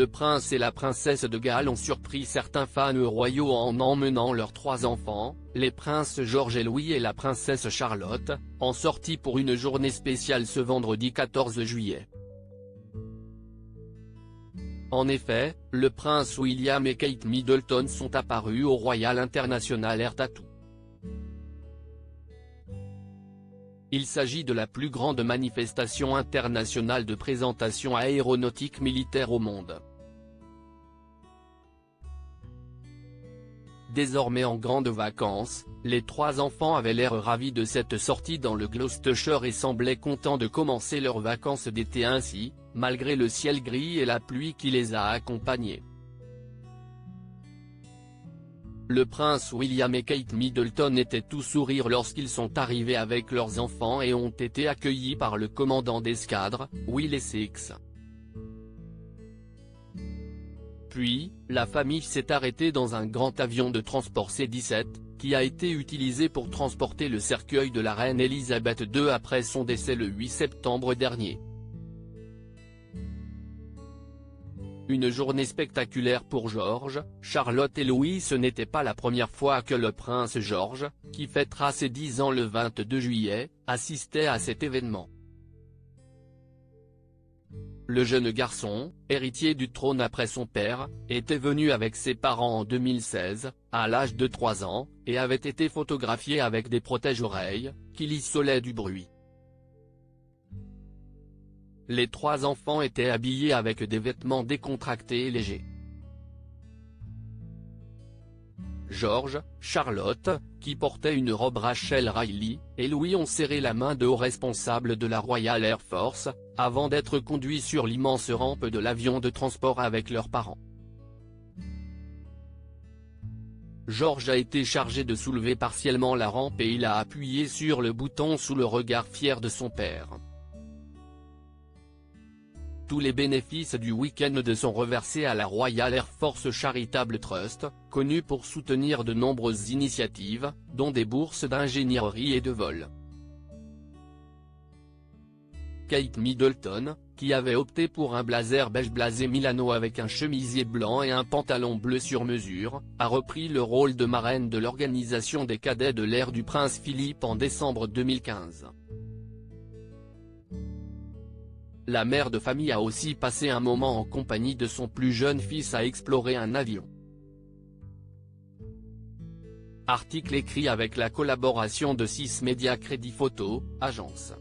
le prince et la princesse de Galles ont surpris certains fans royaux en emmenant leurs 3 enfants, les princes George et Louis et la princesse Charlotte, en sortie pour une journée spéciale ce vendredi 14 juillet. En effet, le prince William et Kate Middleton sont apparus au Royal International Air Tattoo. Il s'agit de la plus grande manifestation internationale de présentation aéronautique militaire au monde. Désormais en grandes vacances, les 3 enfants avaient l'air ravis de cette sortie dans le Gloucestershire et semblaient contents de commencer leurs vacances d'été ainsi, malgré le ciel gris et la pluie qui les a accompagnés. Le prince William et Kate Middleton étaient tout sourire lorsqu'ils sont arrivés avec leurs enfants et ont été accueillis par le commandant d'escadre, Will Essex. Puis, la famille s'est arrêtée dans un grand avion de transport C-17, qui a été utilisé pour transporter le cercueil de la reine Elisabeth II après son décès le 8 septembre dernier. Une journée spectaculaire pour George, Charlotte et Louis. Ce n'était pas la première fois que le prince George, qui fêtera ses 10 ans le 22 juillet, assistait à cet événement. Le jeune garçon, héritier du trône après son père, était venu avec ses parents en 2016, à l'âge de 3 ans, et avait été photographié avec des protège-oreilles, qui l'isolaient du bruit. Les 3 enfants étaient habillés avec des vêtements décontractés et légers. George, Charlotte, qui portait une robe Rachel Riley, et Louis ont serré la main de hauts responsables de la Royal Air Force, avant d'être conduits sur l'immense rampe de l'avion de transport avec leurs parents. George a été chargé de soulever partiellement la rampe et il a appuyé sur le bouton sous le regard fier de son père. Tous les bénéfices du week-end sont reversés à la Royal Air Force Charitable Trust, connue pour soutenir de nombreuses initiatives, dont des bourses d'ingénierie et de vol. Kate Middleton, qui avait opté pour un blazer beige blasé Milano avec un chemisier blanc et un pantalon bleu sur mesure, a repris le rôle de marraine de l'organisation des cadets de l'ère du prince Philippe en décembre 2015. La mère de famille a aussi passé un moment en compagnie de son plus jeune fils à explorer un avion. Article écrit avec la collaboration de 6 Média Crédit Photo, agence.